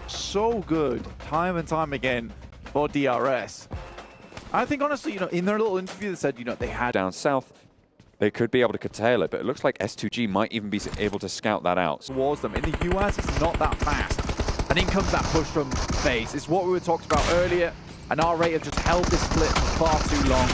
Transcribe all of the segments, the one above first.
so good time and time again for DRS. I think honestly, in their little interview they said, they had down south. They could be able to curtail it, but it looks like S2G might even be able to scout that out. Towards them. In the US, it's not that fast. And in comes that push from FaZe. It's what we were talking about earlier. And R8 have just held this split for far too long.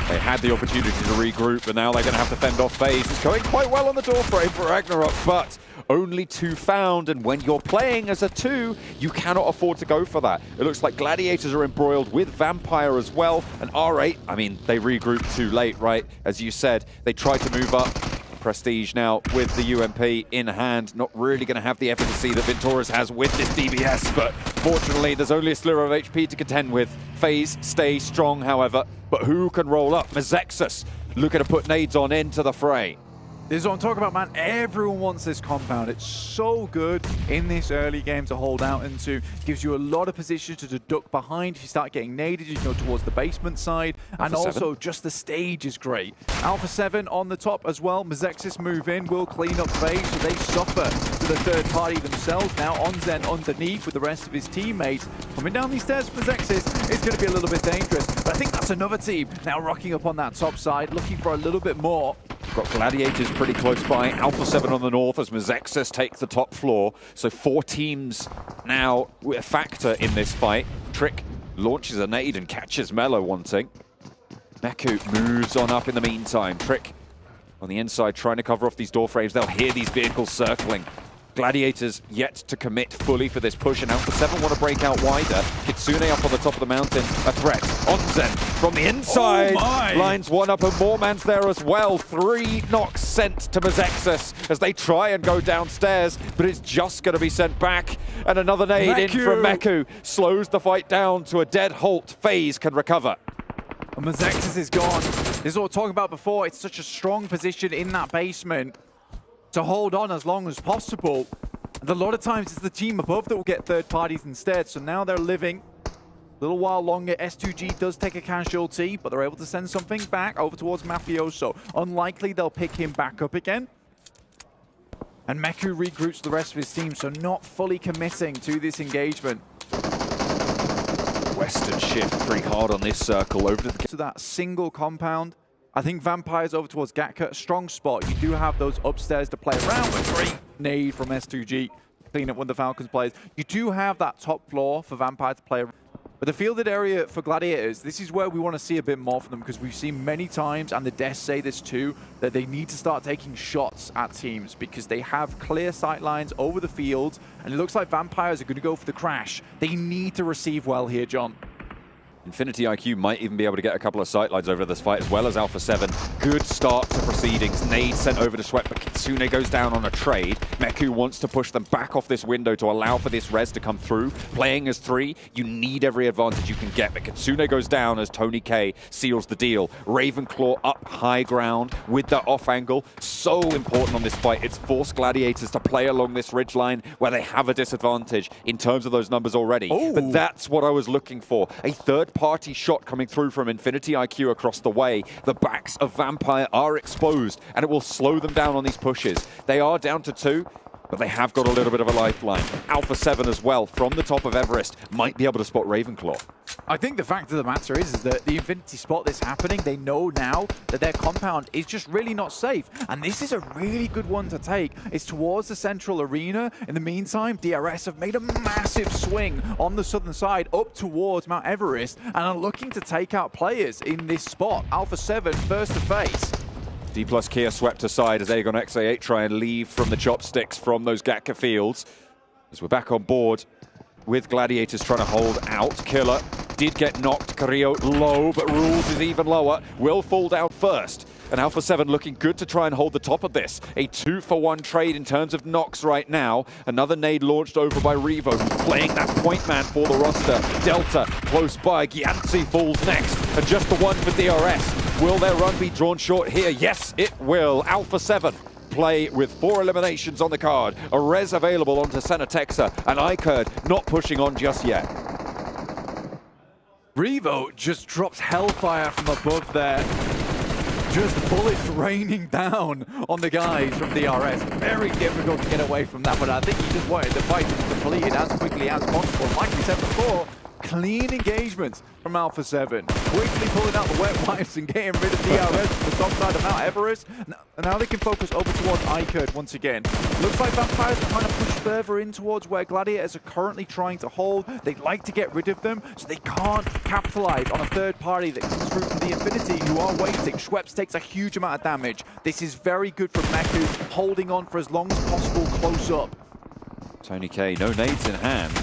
They had the opportunity to regroup, but now they're going to have to fend off FaZe. It's going quite well on the door frame for Ragnarok, but only 2 found, and when you're playing as a 2, you cannot afford to go for that. It looks like Gladiators are embroiled with Vampire as well, and R8, I mean, they regrouped too late, right? As you said, they tried to move up. Prestige now with the UMP in hand, not really going to have the efficacy that Venturas has with this DBS, but fortunately there's only a sliver of HP to contend with. FaZe stay strong, however, but who can roll up? Mezexus looking to put nades on into the fray. This is what I'm talking about, man. Everyone wants this compound. It's so good in this early game to hold out into. Gives you a lot of position to duck behind if you start getting naded, towards the basement side. And also, just the stage is great. Alpha 7 on the top as well. Mezexus move in, will clean up FaZe, so they suffer to the third party themselves. Now Onzen underneath with the rest of his teammates. Coming down these stairs, Mezexus is going to be a little bit dangerous. But I think that's another team now rocking up on that top side, looking for a little bit more. Got Gladiators pretty close by. Alpha 7 on the north as Mezexus takes the top floor. So 4 teams now with a factor in this fight. Trick launches a nade and catches Mello wanting. Meku moves on up in the meantime. Trick on the inside trying to cover off these door frames. They'll hear these vehicles circling. Gladiators yet to commit fully for this push, and Alpha 7 want to break out wider. Kitsune up on the top of the mountain, a threat. Onzen from the inside, lines one up, and Moorman's there as well. 3 knocks sent to Mezexus as they try and go downstairs, but it's just going to be sent back. And another nade in from Meku slows the fight down to a dead halt. FaZe can recover. And Mezexus is gone. This is what we were talking about before. It's such a strong position in that basement to hold on as long as possible. And a lot of times it's the team above that will get third parties instead. So now they're living a little while longer. S2G does take a casualty, but they're able to send something back over towards Mafioso. Unlikely they'll pick him back up again. And Meku regroups the rest of his team, so not fully committing to this engagement. Western shift pretty hard on this circle over to that single compound. I think Vampire's over towards Gatka, strong spot. You do have those upstairs to play around with. 3 nade from S2G, clean up one of the Falcons players. You do have that top floor for Vampire to play around. But the fielded area for Gladiators, this is where we want to see a bit more from them, because we've seen many times, and the devs say this too, that they need to start taking shots at teams because they have clear sight lines over the field, and it looks like Vampires are going to go for the crash. They need to receive well here, John. Infinity IQ might even be able to get a couple of sightlines over this fight, as well as Alpha 7. Good start to proceedings. Nade sent over to Sweat, but Kitsune goes down on a trade. Meku wants to push them back off this window to allow for this res to come through. Playing as 3, you need every advantage you can get, but Kitsune goes down as Tony K seals the deal. Ravenclaw up high ground with that off angle. So important on this fight. It's forced Gladiators to play along this ridgeline where they have a disadvantage in terms of those numbers already. But that's what I was looking for. A third-party shot coming through from Infinity IQ across the way. The backs of Vampire are exposed, and it will slow them down on these pushes. They are down to 2, but they have got a little bit of a lifeline. Alpha 7 as well, from the top of Everest, might be able to spot Ravenclaw. I think the fact of the matter is that the Infinity spot this happening, they know now that their compound is just really not safe. And this is a really good one to take. It's towards the central arena. In the meantime, DRS have made a massive swing on the southern side up towards Mount Everest and are looking to take out players in this spot. Alpha 7 first to face. D plus Kia swept aside as AGi8 try and leave from the chopsticks from those Gatka fields. As we're back on board with Gladiators trying to hold out. Killer did get knocked. Carrillo low, but Rules is even lower. Will fall down first. And Alpha 7 looking good to try and hold the top of this. A 2-for-1 trade in terms of knocks right now. Another nade launched over by Revo, who's playing that point man for the roster. Delta close by. AGi8 falls next. And just the one for DRS. Will their run be drawn short here? Yes, it will. Alpha 7 play with 4 eliminations on the card. A res available onto Senatexa, and AGi8 not pushing on just yet. Revo just drops Hellfire from above there. Just bullets raining down on the guys from DRS. Very difficult to get away from that, but I think he just wanted to fight to the completed as quickly as possible. Like we said before, clean engagements from Alpha 7. Quickly pulling out the wet wipes and getting rid of DRS from the top side of Mount Everest. Now they can focus over towards AGi8 once again. Looks like Vampires are trying to push further in towards where Gladiators are currently trying to hold. They'd like to get rid of them, so they can't capitalize on a third party that comes through from the Infinity, who are waiting. Schweppes takes a huge amount of damage. This is very good for Meku, holding on for as long as possible close up. Tony K, no nades in hand,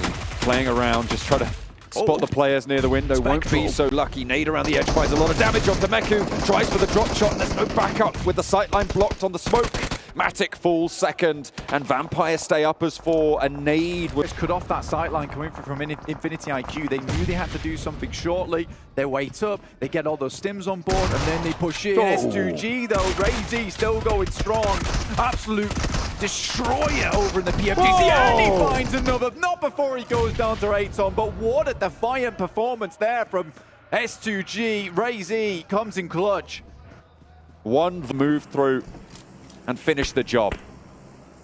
playing around, just trying to spot the players near the window. Won't be so lucky. Nade around the edge finds a lot of damage onto Meku. Tries for the drop shot, and there's no backup with the sightline blocked on the smoke. Matic falls second, and Vampire stay up as 4. A nade was cut off that sightline coming from Infinity IQ. They knew they had to do something shortly. They wait up, they get all those stims on board, and then they push in. S2G though, rkiye still going strong. Absolute destroyer over in the PMPL, and he finds another. Not before he goes down to 8-on, but what a defiant performance there from S2G. rkiye comes in clutch. One move through and finish the job.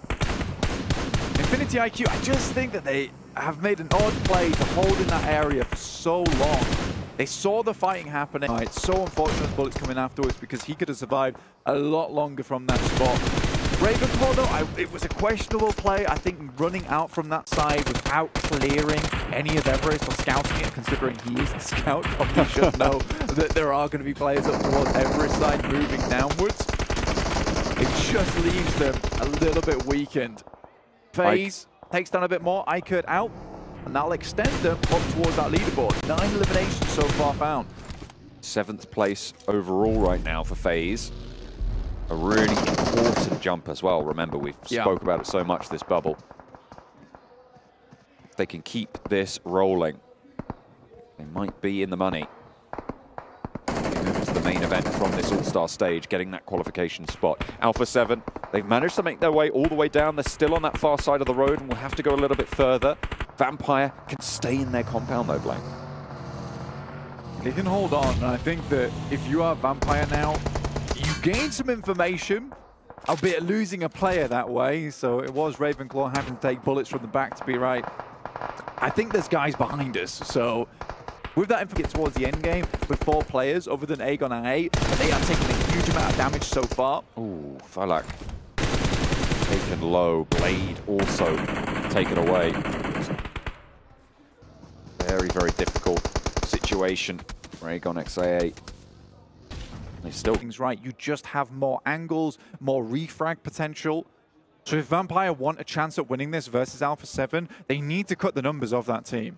Infinity IQ, I just think that they have made an odd play to hold in that area for so long. They saw the fighting happening. It's so unfortunate bullets coming afterwards, because he could have survived a lot longer from that spot. Ravenclaw though, it was a questionable play. I think running out from that side without clearing any of Everest or scouting it, considering he is a scout, probably should know that there are going to be players up towards Everest side moving downwards. It just leaves them a little bit weakened. FaZe takes down a bit more, AGi8 out, and that'll extend them up towards that leaderboard. 9 eliminations so far found. 7th place overall right now for FaZe. A really important jump as well. Remember, we've spoke about it so much this bubble. If they can keep this rolling, they might be in the money. It's the main event from this all-star stage, getting that qualification spot. Alpha 7, they've managed to make their way all the way down. They're still on that far side of the road and will have to go a little bit further. Vampire can stay in their compound though, Blaine. They can hold on, and I think that if you are Vampire now, you gain some information, albeit losing a player that way. So it was Ravenclaw having to take bullets from the back to be right. I think there's guys behind us, so with that info towards the end game, with 4 players other than Aegon and 8, they are taking a huge amount of damage so far. Ooh, Falak taken low. Blade also taken away. Very, very difficult situation for Aegon XA8. They still things right. You just have more angles, more refrag potential. So if Vampire want a chance at winning this versus Alpha 7, they need to cut the numbers of that team.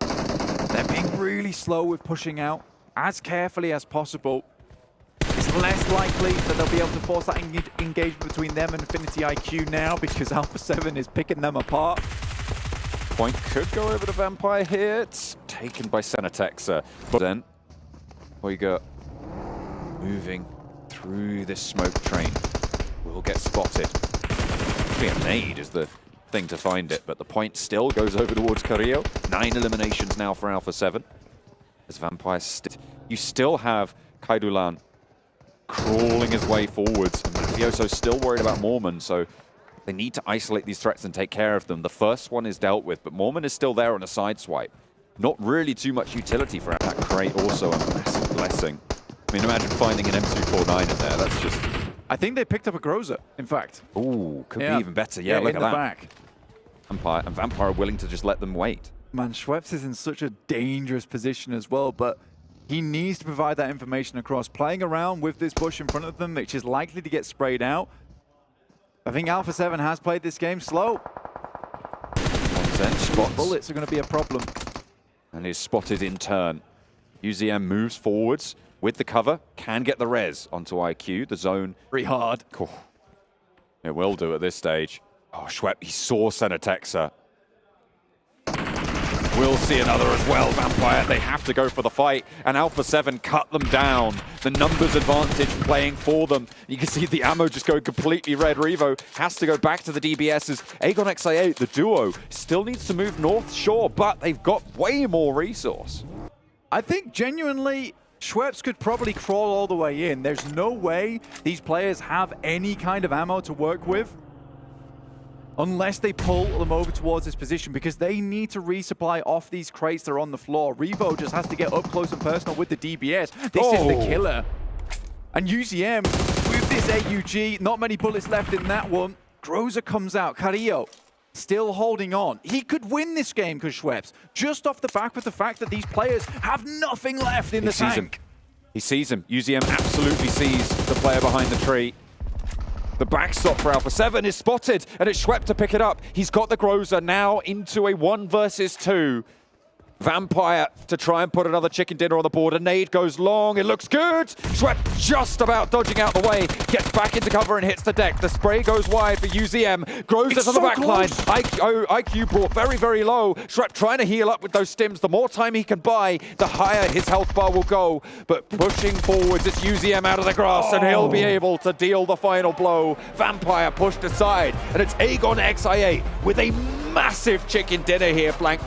They're being really slow with pushing out as carefully as possible. It's less likely that they'll be able to force that engagement between them and Infinity IQ now, because Alpha 7 is picking them apart. Point could go over to Vampire here. It's taken by Senatexa. But then Hoiga moving through this smoke train will get spotted. Actually, a nade is the thing to find it, but the point still goes over towards Carrillo. 9 eliminations now for Alpha 7. As Vampire, you still have Kaidulan crawling his way forwards. And Mafioso's still worried about Mormon, so they need to isolate these threats and take care of them. The first one is dealt with, but Mormon is still there on a side swipe. Not really too much utility for that crate, also a massive blessing. I mean, imagine finding an M249 in there. That's just... I think they picked up a Groza, in fact. Ooh, could be even better. Yeah, look at that. Back. Vampire are willing to just let them wait. Man, Schweppes is in such a dangerous position as well, but he needs to provide that information across. Playing around with this bush in front of them, which is likely to get sprayed out. I think Alpha 7 has played this game slow. Spots. Bullets are going to be a problem. And is spotted in turn. UZM moves forwards with the cover, can get the res onto IQ. The zone. Pretty hard. Cool. It will do at this stage. Oh, Schweppes, he saw Senatexa. We'll see another as well, Vampire. They have to go for the fight, and Alpha 7 cut them down. The numbers advantage playing for them. You can see the ammo just going completely red. Revo has to go back to the DBSs. Aegon XA8, the duo, still needs to move north, sure, but they've got way more resource. I think genuinely, Schweppes could probably crawl all the way in. There's no way these players have any kind of ammo to work with. unless they pull them over towards this position, because they need to resupply off these crates that are on the floor. Revo just has to get up close and personal with the DBS. This is the killer. And UZM, with this AUG, not many bullets left in that one. Groza comes out. Carrillo still holding on. He could win this game, because Schweppes, just off the back with the fact that these players have nothing left in the tank. He sees him. UZM absolutely sees the player behind the tree. The backstop for Alpha 7 is spotted, and it's Schweppes to pick it up. He's got the Groza now into a 1 versus 2. Vampire to try and put another chicken dinner on the board. A nade goes long. It looks good. Schweppes just about dodging out the way. Gets back into cover and hits the deck. The spray goes wide for UZM. Groza's on the back line. IQ brought very, very low. Schweppes trying to heal up with those stims. The more time he can buy, the higher his health bar will go. But pushing forwards, it's UZM out of the grass, and he'll be able to deal the final blow. Vampire pushed aside, and it's rkiye with a massive chicken dinner here, flanked